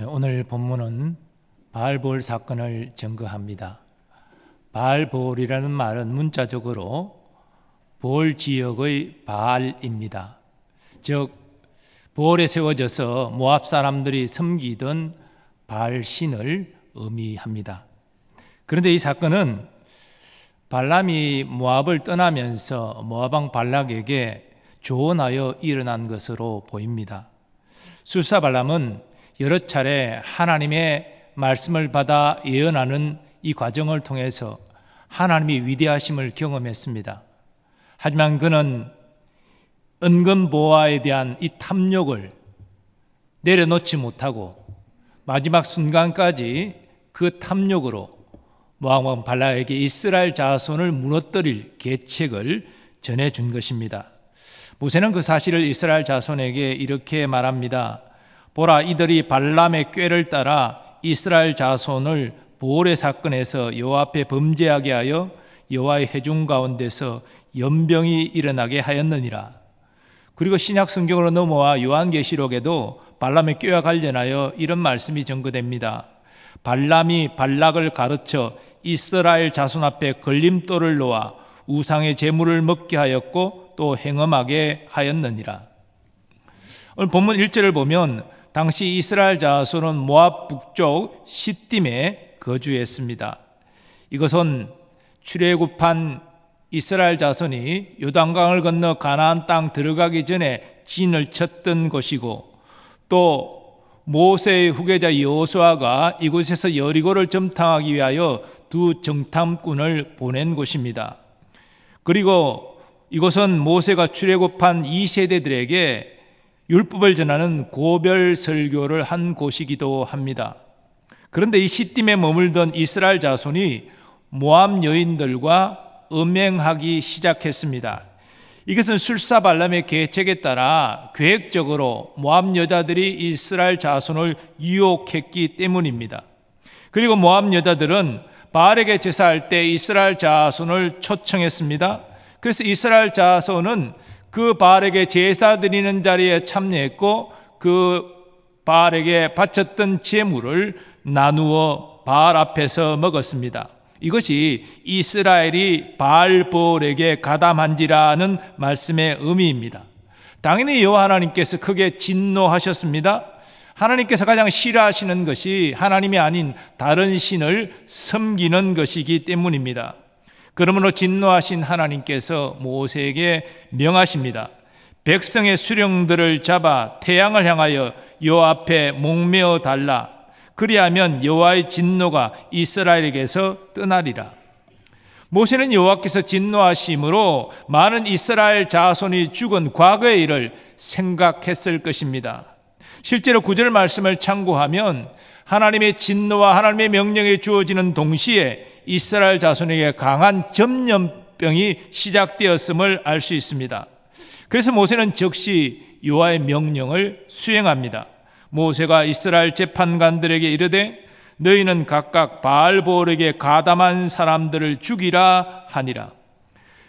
오늘 본문은 바알보올 사건을 증거합니다. 바알보올이라는 말은 문자적으로 보올 지역의 바알입니다. 즉 보올에 세워져서 모압 사람들이 섬기던 바알 신을 의미합니다. 그런데 이 사건은 발람이 모압을 떠나면서 모압 왕 발락에게 조언하여 일어난 것으로 보입니다. 술사 발람은 여러 차례 하나님의 말씀을 받아 예언하는 이 과정을 통해서 하나님의 위대하심을 경험했습니다. 하지만 그는 은근 보아에 대한 이 탐욕을 내려놓지 못하고 마지막 순간까지 그 탐욕으로 모압 왕 발락에게 이스라엘 자손을 무너뜨릴 계책을 전해준 것입니다. 모세는 그 사실을 이스라엘 자손에게 이렇게 말합니다. 보라, 이들이 발람의 꾀를 따라 이스라엘 자손을 보올의 사건에서 여호와 앞에 범죄하게 하여 여호와의 회중 가운데서 연병이 일어나게 하였느니라. 그리고 신약 성경으로 넘어와 요한계시록에도 발람의 꾀와 관련하여 이런 말씀이 전거됩니다. 발람이 발락을 가르쳐 이스라엘 자손 앞에 걸림돌을 놓아 우상의 제물을 먹게 하였고 또 행음하게 하였느니라. 오늘 본문 1절을 보면 당시 이스라엘 자손은 모압 북쪽 시딤에 거주했습니다. 이것은 출애굽한 이스라엘 자손이 요단강을 건너 가나안 땅 들어가기 전에 진을 쳤던 곳이고, 또 모세의 후계자 여호수아가 이곳에서 여리고를 점탕하기 위하여 두 정탐꾼을 보낸 곳입니다. 그리고 이곳은 모세가 출애굽한 2세대들에게 율법을 전하는 고별 설교를 한 곳이기도 합니다. 그런데 이 시딤에 머물던 이스라엘 자손이 모압 여인들과 음행하기 시작했습니다. 이것은 술사 발람의 계책에 따라 계획적으로 모압 여자들이 이스라엘 자손을 유혹했기 때문입니다. 그리고 모압 여자들은 바알에게 제사할 때 이스라엘 자손을 초청했습니다. 그래서 이스라엘 자손은 그 바알에게 제사 드리는 자리에 참여했고 그 바알에게 바쳤던 제물을 나누어 바알 앞에서 먹었습니다. 이것이 이스라엘이 바알보올에게 가담한지라는 말씀의 의미입니다. 당연히 여호와 하나님께서 크게 진노하셨습니다. 하나님께서 가장 싫어하시는 것이 하나님이 아닌 다른 신을 섬기는 것이기 때문입니다. 그러므로 진노하신 하나님께서 모세에게 명하십니다. 백성의 수령들을 잡아 태양을 향하여 여호와 앞에 목매어 달라. 그리하면 여호와의 진노가 이스라엘에게서 떠나리라. 모세는 여호와께서 진노하심으로 많은 이스라엘 자손이 죽은 과거의 일을 생각했을 것입니다. 실제로 9절 말씀을 참고하면 하나님의 진노와 하나님의 명령이 주어지는 동시에 이스라엘 자손에게 강한 전염병이 시작되었음을 알 수 있습니다. 그래서 모세는 즉시 여호와의 명령을 수행합니다. 모세가 이스라엘 재판관들에게 이르되 너희는 각각 바알보올에게 가담한 사람들을 죽이라 하니라.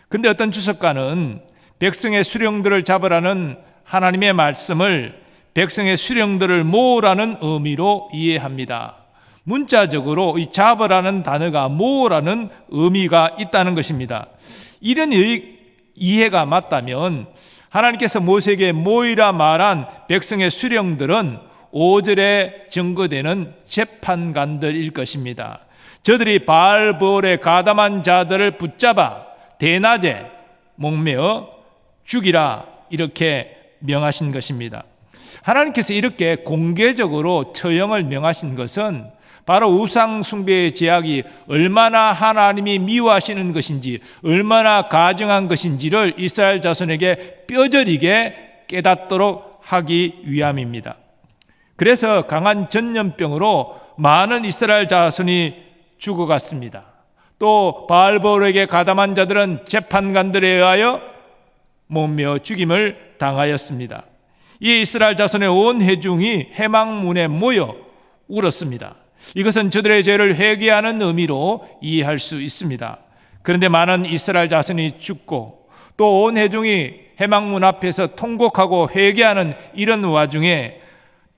근데 어떤 주석가는 백성의 수령들을 잡으라는 하나님의 말씀을 백성의 수령들을 모으라는 의미로 이해합니다. 문자적으로 이 잡으라는 단어가 모으라는 의미가 있다는 것입니다. 이런 이해가 맞다면 하나님께서 모세에게 모이라 말한 백성의 수령들은 5절에 증거되는 재판관들일 것입니다. 저들이 바알보올에 가담한 자들을 붙잡아 대낮에 목매어 죽이라 이렇게 명하신 것입니다. 하나님께서 이렇게 공개적으로 처형을 명하신 것은 바로 우상 숭배의 죄악이 얼마나 하나님이 미워하시는 것인지, 얼마나 가증한 것인지를 이스라엘 자손에게 뼈저리게 깨닫도록 하기 위함입니다. 그래서 강한 전염병으로 많은 이스라엘 자손이 죽어갔습니다. 또 바알보올에게 가담한 자들은 재판관들에 의하여 목매어 죽임을 당하였습니다. 이 이스라엘 자손의 온 회중이 회막문에 모여 울었습니다. 이것은 저들의 죄를 회개하는 의미로 이해할 수 있습니다. 그런데 많은 이스라엘 자손이 죽고 또 온 회중이 회막문 앞에서 통곡하고 회개하는 이런 와중에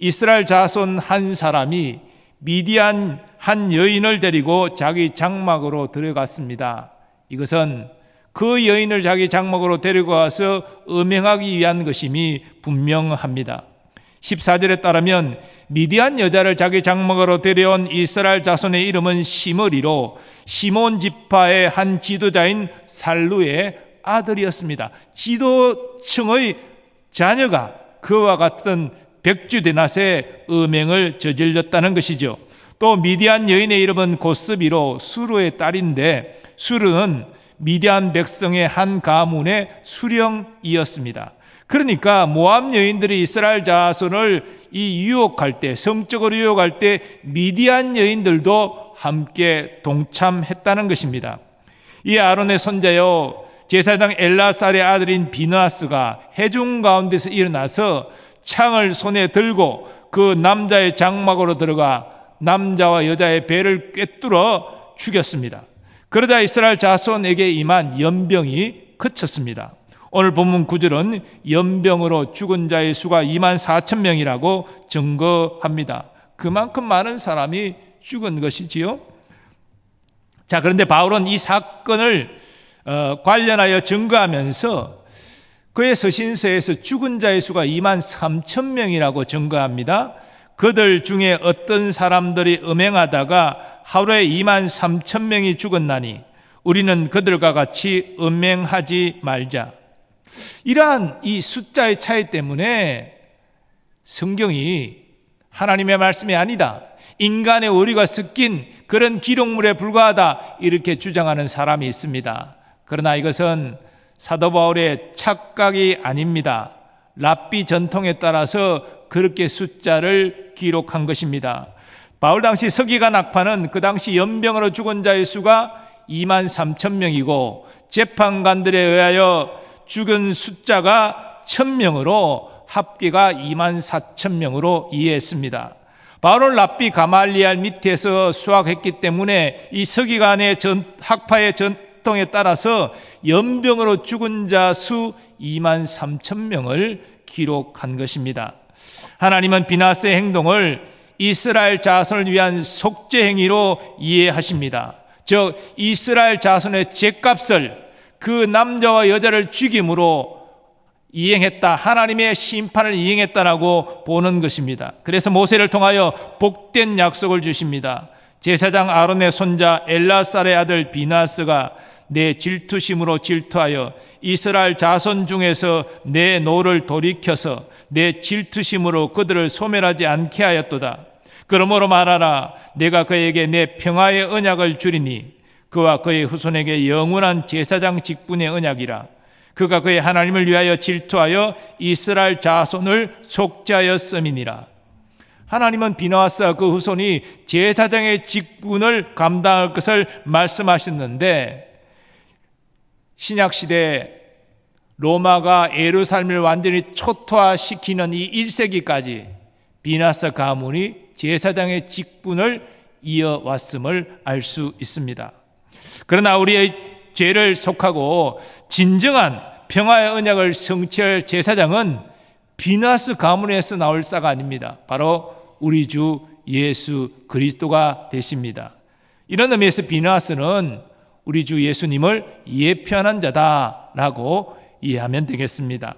이스라엘 자손 한 사람이 미디안 한 여인을 데리고 자기 장막으로 들어갔습니다. 이것은 그 여인을 자기 장막으로 데리고 와서 음행하기 위한 것임이 분명합니다. 14절에 따르면 미디안 여자를 자기 장막으로 데려온 이스라엘 자손의 이름은 시므리로 시몬 지파의 한 지도자인 살루의 아들이었습니다. 지도층의 자녀가 그와 같은 백주데낫의 음행을 저질렀다는 것이죠. 또 미디안 여인의 이름은 고스비로 수르의 딸인데 수르는 미디안 백성의 한 가문의 수령이었습니다. 그러니까 모압 여인들이 이스라엘 자손을 유혹할 때, 성적으로 유혹할 때 미디안 여인들도 함께 동참했다는 것입니다. 이 아론의 손자요 제사장 엘라살의 아들인 비느하스가 회중 가운데서 일어나서 창을 손에 들고 그 남자의 장막으로 들어가 남자와 여자의 배를 꿰뚫어 죽였습니다. 그러자 이스라엘 자손에게 임한 연병이 그쳤습니다. 오늘 본문 9절은 연병으로 죽은 자의 수가 24,000명이라고 증거합니다. 그만큼 많은 사람이 죽은 것이지요. 자, 그런데 바울은 이 사건을 관련하여 증거하면서 그의 서신서에서 죽은 자의 수가 23,000명이라고 증거합니다. 그들 중에 어떤 사람들이 음행하다가 하루에 23,000명이 죽었나니 우리는 그들과 같이 음행하지 말자. 이러한 이 숫자의 차이 때문에 성경이 하나님의 말씀이 아니다, 인간의 오류가 섞인 그런 기록물에 불과하다, 이렇게 주장하는 사람이 있습니다. 그러나 이것은 사도 바울의 착각이 아닙니다. 랍비 전통에 따라서 그렇게 숫자를 기록한 것입니다. 바울 당시 서기관 악파는 그 당시 연병으로 죽은 자의 수가 23,000명이고 재판관들에 의하여 죽은 숫자가 1,000명으로 합계가 24,000명으로 이해했습니다. 바울은 랍비 가말리알 밑에서 수학했기 때문에 이 서기관의 학파의 전통에 따라서 연병으로 죽은 자 수 23,000명을 기록한 것입니다. 하나님은 비나스의 행동을 이스라엘 자손을 위한 속죄 행위로 이해하십니다. 즉 이스라엘 자손의 죄값을 그 남자와 여자를 죽임으로 이행했다, 하나님의 심판을 이행했다라고 보는 것입니다. 그래서 모세를 통하여 복된 약속을 주십니다. 제사장 아론의 손자 엘라살의 아들 비나스가 내 질투심으로 질투하여 이스라엘 자손 중에서 내 노를 돌이켜서 내 질투심으로 그들을 소멸하지 않게 하였도다. 그러므로 말하라, 내가 그에게 내 평화의 언약을 주리니 그와 그의 후손에게 영원한 제사장 직분의 언약이라. 그가 그의 하나님을 위하여 질투하여 이스라엘 자손을 속죄하였음이니라. 하나님은 비느하스와 그 후손이 제사장의 직분을 감당할 것을 말씀하셨는데, 신약시대 로마가 예루살렘을 완전히 초토화시키는 이 1세기까지 비느하스 가문이 제사장의 직분을 이어왔음을 알 수 있습니다. 그러나 우리의 죄를 속하고 진정한 평화의 언약을 성취할 제사장은 비느하스 가문에서 나올 자가 아닙니다. 바로 우리 주 예수 그리스도가 되십니다. 이런 의미에서 비느하스는 우리 주 예수님을 예표하는 자다라고 이해하면 되겠습니다.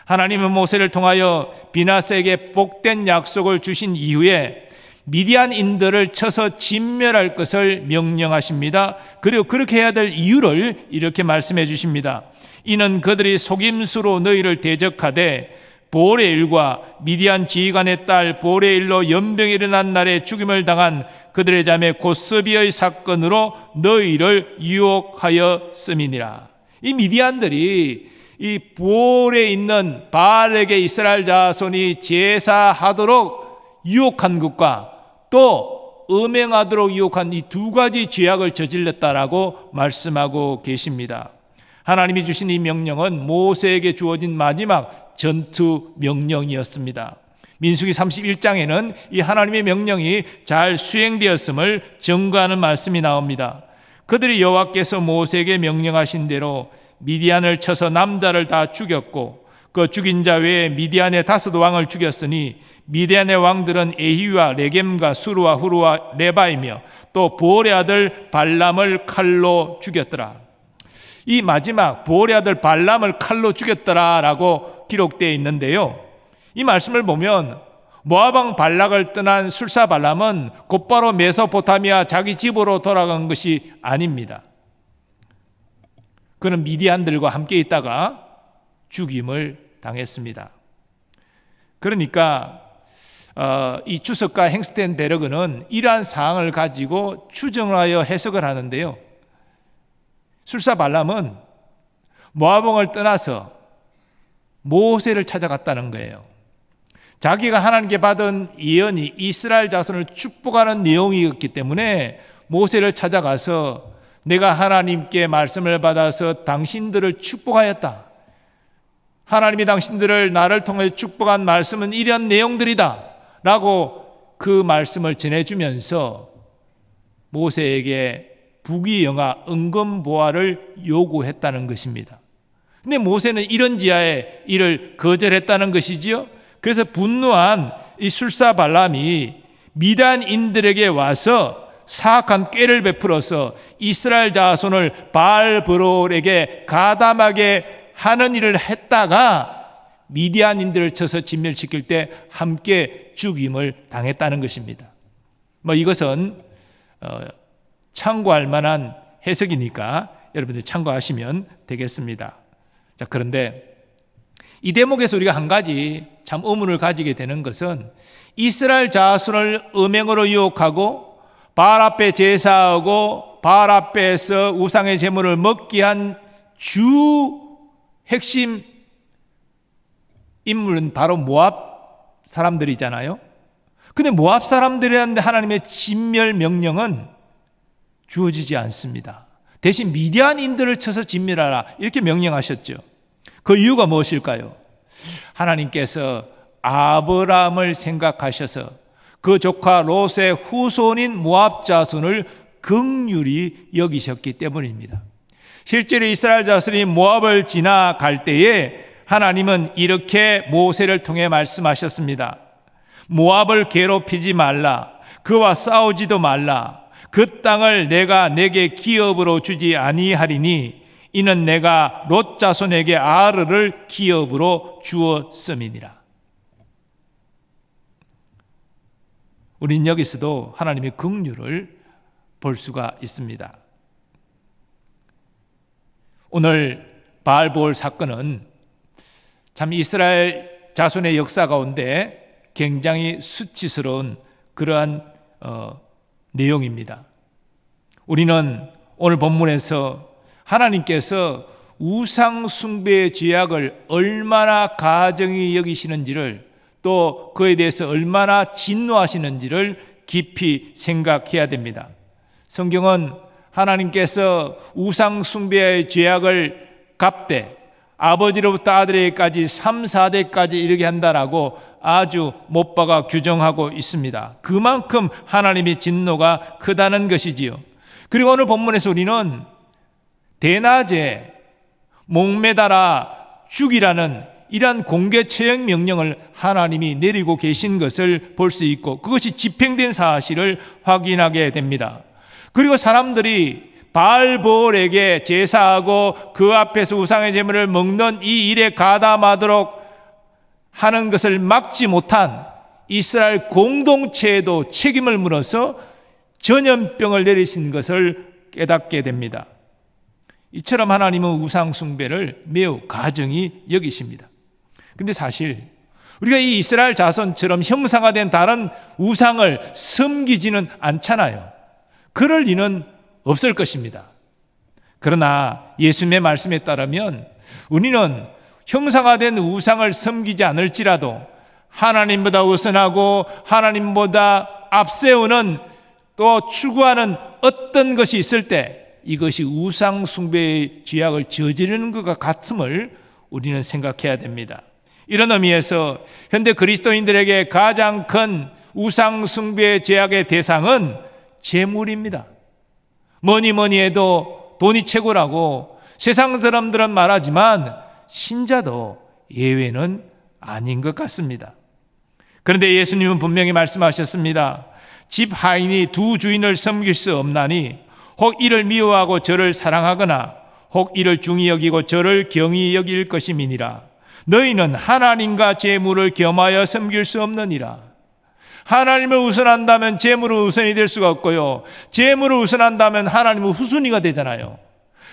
하나님은 모세를 통하여 비느하스에게 복된 약속을 주신 이후에 미디안인들을 쳐서 진멸할 것을 명령하십니다. 그리고 그렇게 해야 될 이유를 이렇게 말씀해 주십니다. 이는 그들이 속임수로 너희를 대적하되 보레일과 미디안 지휘관의 딸 보레일로 연병이 일어난 날에 죽임을 당한 그들의 자매 고스비의 사건으로 너희를 유혹하였음이니라. 이 미디안들이 이 보레에 있는 바알에게 이스라엘 자손이 제사하도록 유혹한 것과 또 음행하도록 유혹한 이 두 가지 죄악을 저질렀다라고 말씀하고 계십니다. 하나님이 주신 이 명령은 모세에게 주어진 마지막 전투 명령이었습니다. 민수기 31장에는 이 하나님의 명령이 잘 수행되었음을 증거하는 말씀이 나옵니다. 그들이 여호와께서 모세에게 명령하신 대로 미디안을 쳐서 남자를 다 죽였고 그 죽인 자 외에 미디안의 5 왕을 죽였으니 미디안의 왕들은 에히와 레겜과 수르와 후르와 레바이며 또 보올의 아들 발람을 칼로 죽였더라. 이 마지막 보올의 아들 발람을 칼로 죽였더라라고 기록되어 있는데요, 이 말씀을 보면 모압 왕 발락을 떠난 술사 발람은 곧바로 메소포타미아 자기 집으로 돌아간 것이 아닙니다. 그는 미디안들과 함께 있다가 죽임을 당했습니다. 그러니까 이 주석가 행스텐베르그는 이러한 사항을 가지고 추정하여 해석을 하는데요, 술사 발람은 모압 왕을 떠나서 모세를 찾아갔다는 거예요. 자기가 하나님께 받은 예언이 이스라엘 자손을 축복하는 내용이었기 때문에 모세를 찾아가서 내가 하나님께 말씀을 받아서 당신들을 축복하였다, 하나님이 당신들을 나를 통해 축복한 말씀은 이런 내용들이다 라고 그 말씀을 전해주면서 모세에게 부귀영화 은검보화를 요구했다는 것입니다. 근데 모세는 이런 지하에 이를 거절했다는 것이지요. 그래서 분노한 이 술사 발람이 미단인들에게 와서 사악한 꾀를 베풀어서 이스라엘 자손을 바알브롤에게 가담하게 하는 일을 했다가 미디안인들을 쳐서 진멸시킬 때 함께 죽임을 당했다는 것입니다. 이것은 참고할 만한 해석이니까 여러분들 참고하시면 되겠습니다. 자, 그런데 이 대목에서 우리가 한 가지 참 의문을 가지게 되는 것은 이스라엘 자손을 음행으로 유혹하고 바알 앞에 제사하고 바알 앞에서 우상의 제물을 먹게 한 주 핵심 인물은 바로 모압 사람들이잖아요. 근데 모압 사람들한테 하나님의 진멸 명령은 주어지지 않습니다. 대신 미디안인들을 쳐서 진멸하라 이렇게 명령하셨죠. 그 이유가 무엇일까요? 하나님께서 아브라함을 생각하셔서 그 조카 롯의 후손인 모압 자손을 긍휼히 여기셨기 때문입니다. 실제로 이스라엘 자손이 모압을 지나갈 때에 하나님은 이렇게 모세를 통해 말씀하셨습니다. 모압을 괴롭히지 말라. 그와 싸우지도 말라. 그 땅을 내가 내게 기업으로 주지 아니하리니 이는 내가 롯 자손에게 아르를 기업으로 주었음이니라. 우린 여기서도 하나님의 긍휼을 볼 수가 있습니다. 오늘 바알보올 사건은 참 이스라엘 자손의 역사 가운데 굉장히 수치스러운 그러한 내용입니다. 우리는 오늘 본문에서 하나님께서 우상 숭배의 죄악을 얼마나 가증히 여기시는지를 또 그에 대해서 얼마나 진노하시는지를 깊이 생각해야 됩니다. 성경은 하나님께서 우상 숭배의 죄악을 갚되 아버지로부터 아들에게까지 3, 4대까지 이르게 한다라고 아주 못 박아 규정하고 있습니다. 그만큼 하나님의 진노가 크다는 것이지요. 그리고 오늘 본문에서 우리는 대낮에 목매달아 죽이라는 이러한 공개 처형 명령을 하나님이 내리고 계신 것을 볼 수 있고 그것이 집행된 사실을 확인하게 됩니다. 그리고 사람들이 바알보올에게 제사하고 그 앞에서 우상의 제물을 먹는 이 일에 가담하도록 하는 것을 막지 못한 이스라엘 공동체에도 책임을 물어서 전염병을 내리신 것을 깨닫게 됩니다. 이처럼 하나님은 우상 숭배를 매우 가증히 여기십니다. 근데 사실 우리가 이 이스라엘 자손처럼 형상화된 다른 우상을 섬기지는 않잖아요. 그럴 리는 없을 것입니다. 그러나 예수님의 말씀에 따르면 우리는 형상화된 우상을 섬기지 않을지라도 하나님보다 우선하고 하나님보다 앞세우는 또 추구하는 어떤 것이 있을 때 이것이 우상 숭배의 죄악을 저지르는 것과 같음을 우리는 생각해야 됩니다. 이런 의미에서 현대 그리스도인들에게 가장 큰 우상 숭배의 죄악의 대상은 재물입니다. 뭐니 해도 돈이 최고라고 세상 사람들은 말하지만 신자도 예외는 아닌 것 같습니다. 그런데 예수님은 분명히 말씀하셨습니다. 집 하인이 두 주인을 섬길 수 없나니 혹 이를 미워하고 저를 사랑하거나 혹 이를 중히 여기고 저를 경히 여길 것임이니라. 너희는 하나님과 재물을 겸하여 섬길 수 없느니라. 하나님을 우선한다면 재물은 우선이 될 수가 없고요, 재물을 우선한다면 하나님은 후순위가 되잖아요.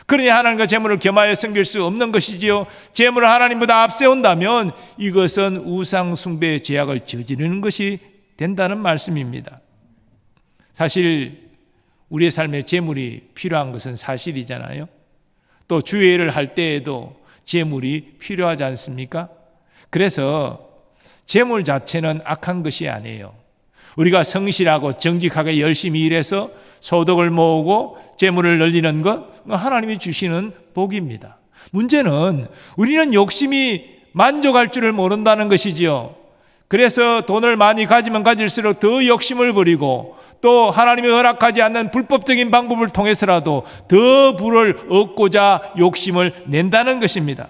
그러니 하나님과 재물을 겸하여 섬길 수 없는 것이지요. 재물을 하나님보다 앞세운다면 이것은 우상 숭배의 죄악을 저지르는 것이 된다는 말씀입니다. 사실 우리의 삶에 재물이 필요한 것은 사실이잖아요. 또 주일을 할 때에도 재물이 필요하지 않습니까? 그래서 재물 자체는 악한 것이 아니에요. 우리가 성실하고 정직하게 열심히 일해서 소득을 모으고 재물을 늘리는 것, 하나님이 주시는 복입니다. 문제는 우리는 욕심이 만족할 줄을 모른다는 것이지요. 그래서 돈을 많이 가지면 가질수록 더 욕심을 부리고 또 하나님이 허락하지 않는 불법적인 방법을 통해서라도 더 부를 얻고자 욕심을 낸다는 것입니다.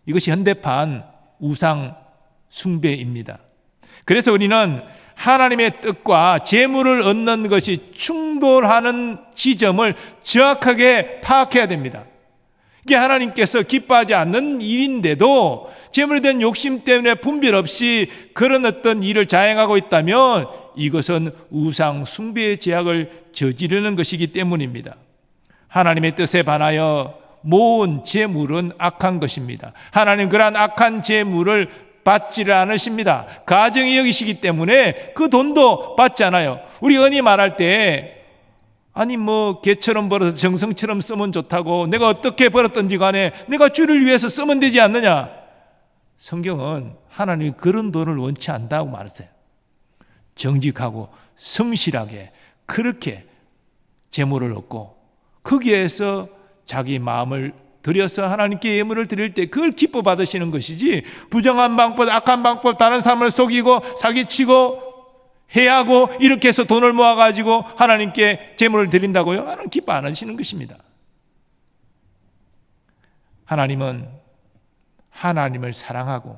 이것이 현대판 우상 숭배입니다. 그래서 우리는 하나님의 뜻과 재물을 얻는 것이 충돌하는 지점을 정확하게 파악해야 됩니다. 이게 하나님께서 기뻐하지 않는 일인데도 재물에 대한 욕심 때문에 분별 없이 그런 어떤 일을 자행하고 있다면 이것은 우상 숭배의 죄악을 저지르는 것이기 때문입니다. 하나님의 뜻에 반하여 모은 재물은 악한 것입니다. 하나님 그러한 악한 재물을 받지를 않으십니다. 가정이 여기시기 때문에 그 돈도 받지 않아요. 우리 은희 말할 때 아니 개처럼 벌어서 정성처럼 쓰면 좋다고, 내가 어떻게 벌었든지 간에 내가 주를 위해서 쓰면 되지 않느냐. 성경은 하나님이 그런 돈을 원치 않다고 말했어요. 정직하고 성실하게 그렇게 재물을 얻고 거기에서 자기 마음을 들여서 하나님께 예물을 드릴 때 그걸 기뻐 받으시는 것이지, 부정한 방법, 악한 방법, 다른 사람을 속이고 사기치고 해하고 이렇게 해서 돈을 모아가지고 하나님께 재물을 드린다고요? 하나님 기뻐 안 하시는 것입니다. 하나님은 하나님을 사랑하고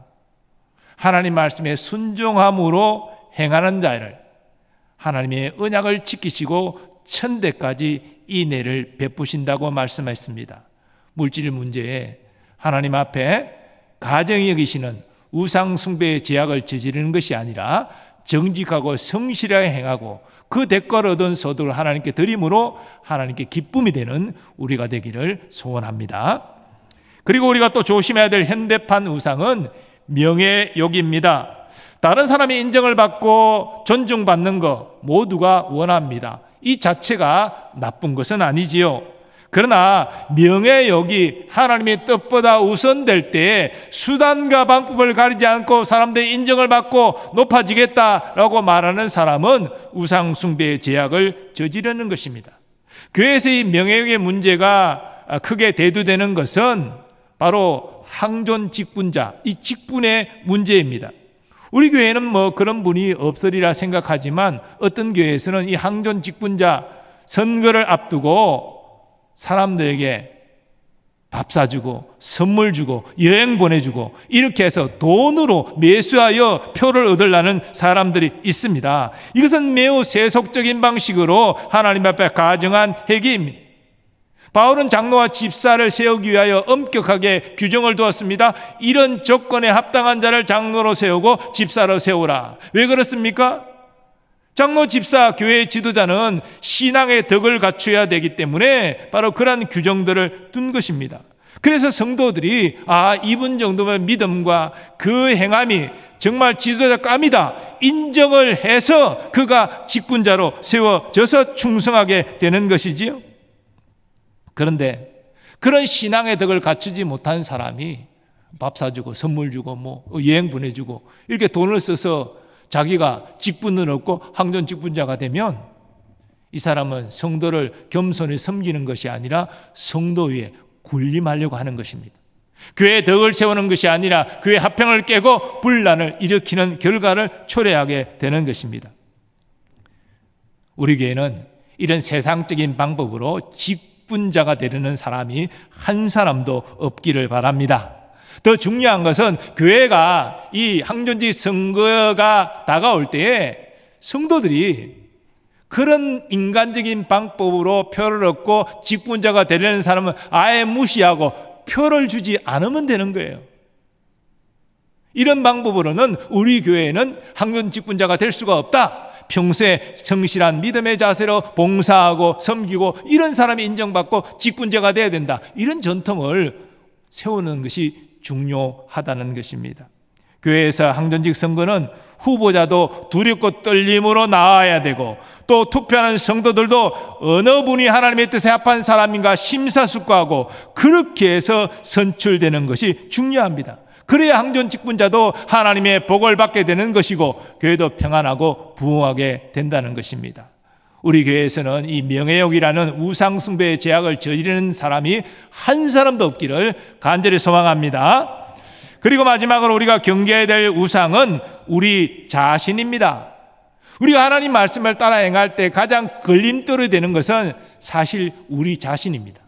하나님 말씀에 순종함으로 행하는 자를 하나님의 언약을 지키시고 천대까지 인애를 베푸신다고 말씀했습니다. 물질 문제에 하나님 앞에 가정이 여기시는 우상 숭배의 죄악을 저지르는 것이 아니라 정직하고 성실하게 행하고 그 대가를 얻은 소득을 하나님께 드림으로 하나님께 기쁨이 되는 우리가 되기를 소원합니다. 그리고 우리가 또 조심해야 될 현대판 우상은 명예욕입니다. 다른 사람의 인정을 받고 존중받는 것 모두가 원합니다. 이 자체가 나쁜 것은 아니지요. 그러나 명예욕이 하나님의 뜻보다 우선될 때 수단과 방법을 가리지 않고 사람들의 인정을 받고 높아지겠다라고 말하는 사람은 우상 숭배의 죄악을 저지르는 것입니다. 교회에서 이 명예욕의 문제가 크게 대두되는 것은 바로 항존 직분자, 이 직분의 문제입니다. 우리 교회는 그런 분이 없으리라 생각하지만 어떤 교회에서는 이 항존 직분자 선거를 앞두고 사람들에게 밥 사주고 선물 주고 여행 보내주고 이렇게 해서 돈으로 매수하여 표를 얻으려는 사람들이 있습니다. 이것은 매우 세속적인 방식으로 하나님 앞에 가정한 회개입니다. 바울은 장로와 집사를 세우기 위하여 엄격하게 규정을 두었습니다. 이런 조건에 합당한 자를 장로로 세우고 집사로 세우라. 왜 그렇습니까? 장로, 집사, 교회의 지도자는 신앙의 덕을 갖춰야 되기 때문에 바로 그러한 규정들을 둔 것입니다. 그래서 성도들이 이분 정도면 믿음과 그 행함이 정말 지도자감이다 인정을 해서 그가 직분자로 세워져서 충성하게 되는 것이지요. 그런데 그런 신앙의 덕을 갖추지 못한 사람이 밥 사주고 선물 주고 여행 보내주고 이렇게 돈을 써서 자기가 직분을 얻고 항존 직분자가 되면 이 사람은 성도를 겸손히 섬기는 것이 아니라 성도 위에 군림하려고 하는 것입니다. 교회의 덕을 세우는 것이 아니라 교회 화평을 깨고 분란을 일으키는 결과를 초래하게 되는 것입니다. 우리 교회는 이런 세상적인 방법으로 직분자가 되려는 사람이 한 사람도 없기를 바랍니다. 더 중요한 것은 교회가 이 항존직 선거가 다가올 때에 성도들이 그런 인간적인 방법으로 표를 얻고 직분자가 되려는 사람은 아예 무시하고 표를 주지 않으면 되는 거예요. 이런 방법으로는 우리 교회는 항존 직분자가 될 수가 없다. 평소에 성실한 믿음의 자세로 봉사하고 섬기고 이런 사람이 인정받고 직분자가 돼야 된다. 이런 전통을 세우는 것이 중요하다는 것입니다. 교회에서 항존직 선거는 후보자도 두렵고 떨림으로 나와야 되고, 또 투표하는 성도들도 어느 분이 하나님의 뜻에 합한 사람인가 심사숙고하고 그렇게 해서 선출되는 것이 중요합니다. 그래야 항존 직분자도 하나님의 복을 받게 되는 것이고 교회도 평안하고 부흥하게 된다는 것입니다. 우리 교회에서는 이 명예욕이라는 우상숭배의 죄악을 저지르는 사람이 한 사람도 없기를 간절히 소망합니다. 그리고 마지막으로 우리가 경계해야 될 우상은 우리 자신입니다. 우리가 하나님 말씀을 따라 행할 때 가장 걸림돌이 되는 것은 사실 우리 자신입니다.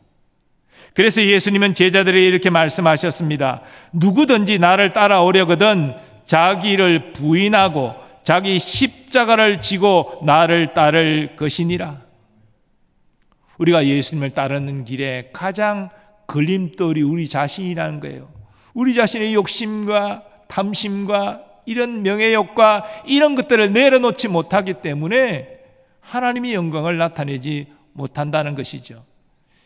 그래서 예수님은 제자들에게 이렇게 말씀하셨습니다. 누구든지 나를 따라오려거든 자기를 부인하고 자기 십자가를 지고 나를 따를 것이니라. 우리가 예수님을 따르는 길에 가장 걸림돌이 우리 자신이라는 거예요. 우리 자신의 욕심과 탐심과 이런 명예욕과 이런 것들을 내려놓지 못하기 때문에 하나님의 영광을 나타내지 못한다는 것이죠.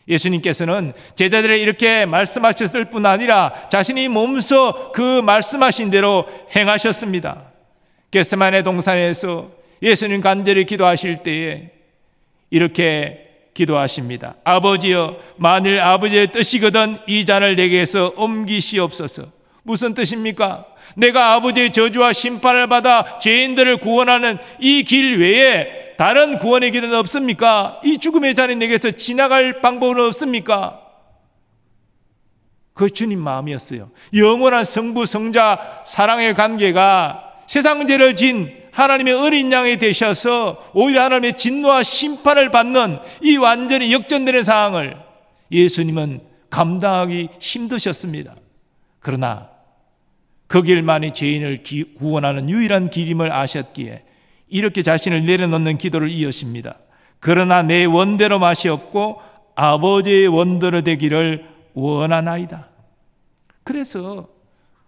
예수님께서는 제자들에게 이렇게 말씀하셨을 뿐 아니라 자신이 몸소 그 말씀하신 대로 행하셨습니다. 겟세마네 동산에서 예수님 간절히 기도하실 때에 이렇게 기도하십니다. 아버지여, 만일 아버지의 뜻이거든 이 잔을 내게서 옮기시옵소서. 무슨 뜻입니까? 내가 아버지의 저주와 심판을 받아 죄인들을 구원하는 이 길 외에 다른 구원의 길은 없습니까? 이 죽음의 잔이 내게서 지나갈 방법은 없습니까? 그 주님 마음이었어요. 영원한 성부 성자 사랑의 관계가 세상 죄를 진 하나님의 어린 양이 되셔서 오히려 하나님의 진노와 심판을 받는 이 완전히 역전되는 상황을 예수님은 감당하기 힘드셨습니다. 그러나 그 길만이 죄인을 구원하는 유일한 길임을 아셨기에 이렇게 자신을 내려놓는 기도를 이으십니다. 그러나 내 원대로 마시옵고 아버지의 원대로 되기를 원하나이다. 그래서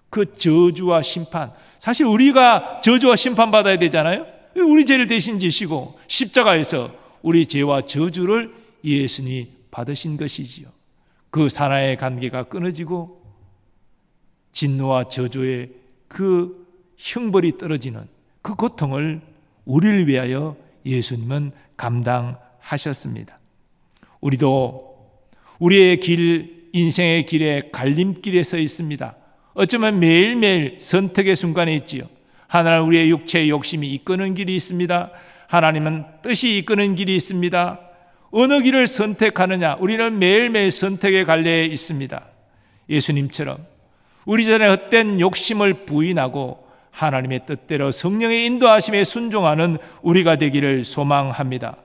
그 저주와 심판, 사실 우리가 저주와 심판받아야 되잖아요. 우리 죄를 대신 지시고 십자가에서 우리 죄와 저주를 예수님이 받으신 것이지요. 그 사나의 관계가 끊어지고 진노와 저주의 그 형벌이 떨어지는 그 고통을 우리를 위하여 예수님은 감당하셨습니다. 우리도 우리의 길, 인생의 길에 갈림길에 서 있습니다. 어쩌면 매일매일 선택의 순간에 있지요. 하나는 우리의 육체의 욕심이 이끄는 길이 있습니다. 하나님은 뜻이 이끄는 길이 있습니다. 어느 길을 선택하느냐, 우리는 매일매일 선택의 갈래에 있습니다. 예수님처럼 우리 전에 헛된 욕심을 부인하고 하나님의 뜻대로 성령의 인도하심에 순종하는 우리가 되기를 소망합니다.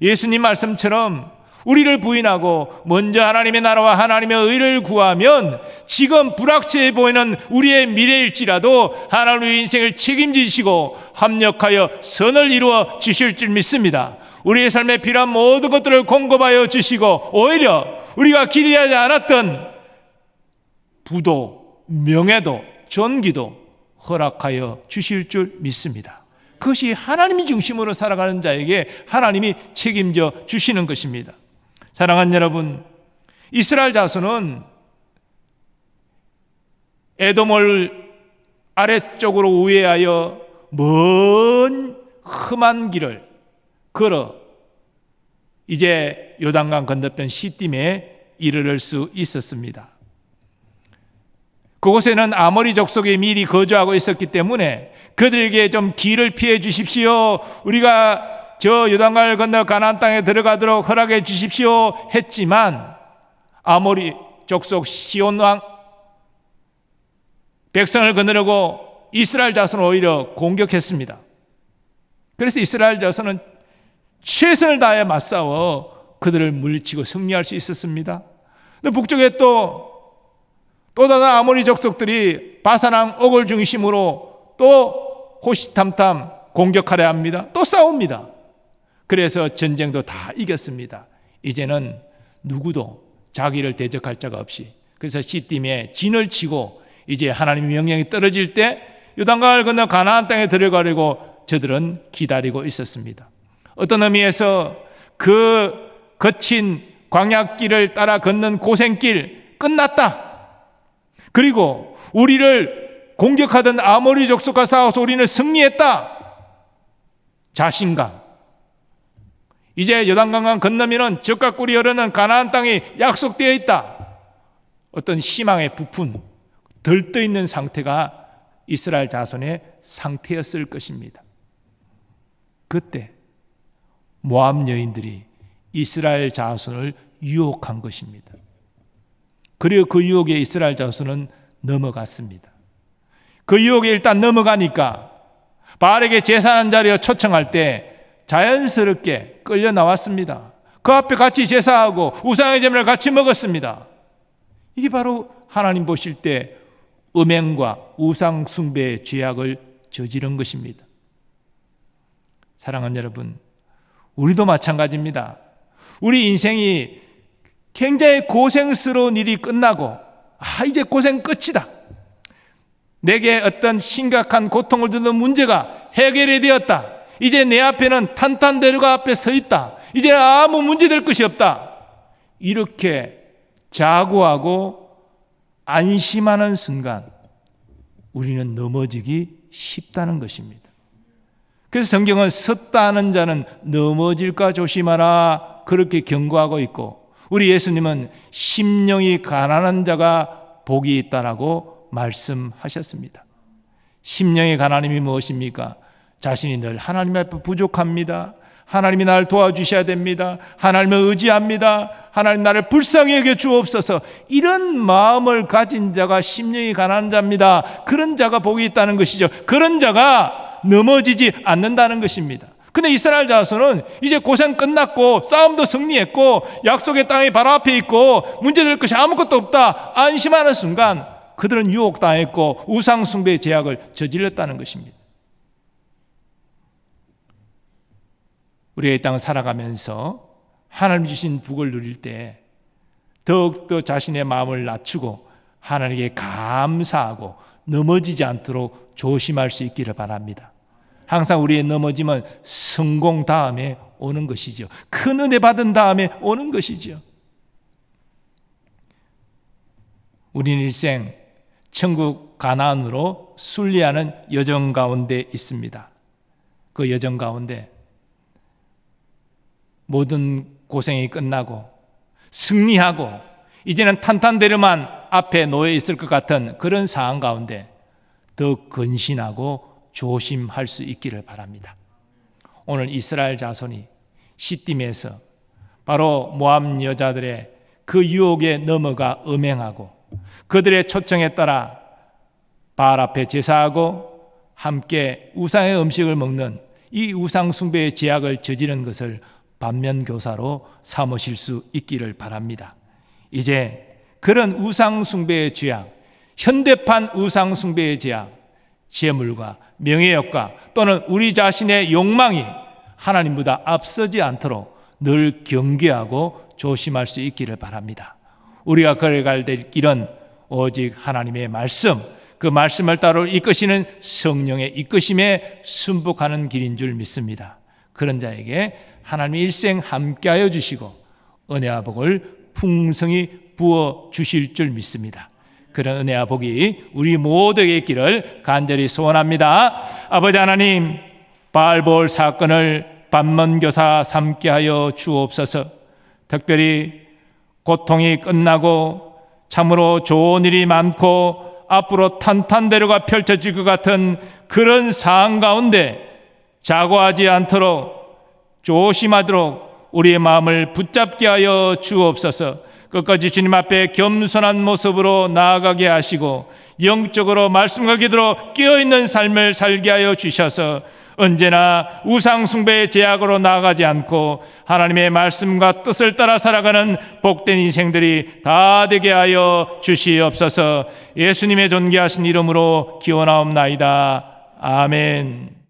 예수님 말씀처럼 우리를 부인하고 먼저 하나님의 나라와 하나님의 의를 구하면 지금 불확실해 보이는 우리의 미래일지라도 하나님의 인생을 책임지시고 합력하여 선을 이루어 주실 줄 믿습니다. 우리의 삶에 필요한 모든 것들을 공급하여 주시고 오히려 우리가 기대하지 않았던 부도, 명예도, 존귀도 허락하여 주실 줄 믿습니다. 그것이 하나님이 중심으로 살아가는 자에게 하나님이 책임져 주시는 것입니다. 사랑하는 여러분, 이스라엘 자손은 에돔을 아래쪽으로 우회하여 먼 험한 길을 걸어 이제 요단강 건너편 시딤에 이르를 수 있었습니다. 그곳에는 아모리 족속이 미리 거주하고 있었기 때문에 그들에게 좀 길을 피해 주십시오. 우리가 저 요단강을 건너 가나안 땅에 들어가도록 허락해 주십시오 했지만 아모리 족속 시온 왕 백성을 거느려고 이스라엘 자손을 오히려 공격했습니다. 그래서 이스라엘 자손은 최선을 다해 맞싸워 그들을 물리치고 승리할 수 있었습니다. 근데 북쪽에 또 또 다른 아모리 족속들이 바산왕 옥을 중심으로 또 호시탐탐 공격하려 합니다. 또 싸웁니다. 그래서 전쟁도 다 이겼습니다. 이제는 누구도 자기를 대적할 자가 없이, 그래서 시딤에 진을 치고 이제 하나님의 명령이 떨어질 때 요단강을 건너 가나안 땅에 들어가려고 저들은 기다리고 있었습니다. 어떤 의미에서 그 거친 광야길을 따라 걷는 고생길 끝났다. 그리고 우리를 공격하던 아모리 족속과 싸워서 우리는 승리했다. 자신감. 이제 요단강강 건너면은 젖과 꿀이 흐르는 가나안 땅이 약속되어 있다. 어떤 희망의 부푼 들떠 있는 상태가 이스라엘 자손의 상태였을 것입니다. 그때 모압 여인들이 이스라엘 자손을 유혹한 것입니다. 그리고 그 유혹에 이스라엘 자손은 넘어갔습니다. 그 유혹에 일단 넘어가니까 바알에게 제사하는 자리에 초청할 때 자연스럽게 끌려 나왔습니다. 그 앞에 같이 제사하고 우상의 제물을 같이 먹었습니다. 이게 바로 하나님 보실 때 음행과 우상 숭배의 죄악을 저지른 것입니다. 사랑하는 여러분, 우리도 마찬가지입니다. 우리 인생이 굉장히 고생스러운 일이 끝나고 이제 고생 끝이다. 내게 어떤 심각한 고통을 주는 문제가 해결이 되었다. 이제 내 앞에는 탄탄대로가 앞에 서 있다. 이제 아무 문제될 것이 없다. 이렇게 자고하고 안심하는 순간 우리는 넘어지기 쉽다는 것입니다. 그래서 성경은 섰다 하는 자는 넘어질까 조심하라 그렇게 경고하고 있고, 우리 예수님은 심령이 가난한 자가 복이 있다라고 말씀하셨습니다. 심령의 가난함이 무엇입니까? 자신이 늘 하나님 앞에 부족합니다. 하나님이 나를 도와주셔야 됩니다. 하나님을 의지합니다. 하나님 나를 불쌍히 여겨 주옵소서. 이런 마음을 가진 자가 심령이 가난한 자입니다. 그런 자가 복이 있다는 것이죠. 그런 자가 넘어지지 않는다는 것입니다. 근데 이스라엘 자손은 이제 고생 끝났고 싸움도 승리했고 약속의 땅이 바로 앞에 있고 문제될 것이 아무것도 없다 안심하는 순간 그들은 유혹당했고 우상 숭배의 죄악을 저질렀다는 것입니다. 우리가 이 땅을 살아가면서 하나님 주신 복을 누릴 때 더욱더 자신의 마음을 낮추고 하나님께 감사하고 넘어지지 않도록 조심할 수 있기를 바랍니다. 항상 우리의 넘어짐은 성공 다음에 오는 것이죠. 큰 은혜 받은 다음에 오는 것이죠. 우리는 일생 천국 가나안으로 순리하는 여정 가운데 있습니다. 그 여정 가운데 모든 고생이 끝나고 승리하고 이제는 탄탄대로만 앞에 놓여 있을 것 같은 그런 상황 가운데 더 근신하고 조심할 수 있기를 바랍니다. 오늘 이스라엘 자손이 시딤에서 바로 모압 여자들의 그 유혹에 넘어가 음행하고 그들의 초청에 따라 바알 앞에 제사하고 함께 우상의 음식을 먹는 이 우상 숭배의 죄악을 저지른 것을 반면교사로 삼으실 수 있기를 바랍니다. 이제 그런 우상 숭배의 죄악, 현대판 우상 숭배의 죄악, 재물과 명예욕과 또는 우리 자신의 욕망이 하나님보다 앞서지 않도록 늘 경계하고 조심할 수 있기를 바랍니다. 우리가 걸어갈 길은 오직 하나님의 말씀, 그 말씀을 따로 이끄시는 성령의 이끄심에 순복하는 길인 줄 믿습니다. 그런 자에게 하나님이 일생 함께하여 주시고 은혜와 복을 풍성히 부어 주실 줄 믿습니다. 그런 은혜와 복이 우리 모두에게 있기를 간절히 소원합니다. 아버지 하나님, 바알볼 사건을 반면교사 삼게 하여 주옵소서. 특별히 고통이 끝나고 참으로 좋은 일이 많고 앞으로 탄탄대로가 펼쳐질 것 같은 그런 상황 가운데 자고하지 않도록 조심하도록 우리의 마음을 붙잡게 하여 주옵소서. 끝까지 주님 앞에 겸손한 모습으로 나아가게 하시고 영적으로 말씀과 기도로 깨어있는 삶을 살게 하여 주셔서 언제나 우상 숭배의 제약으로 나아가지 않고 하나님의 말씀과 뜻을 따라 살아가는 복된 인생들이 다 되게 하여 주시옵소서. 예수님의 존귀하신 이름으로 기원하옵나이다. 아멘.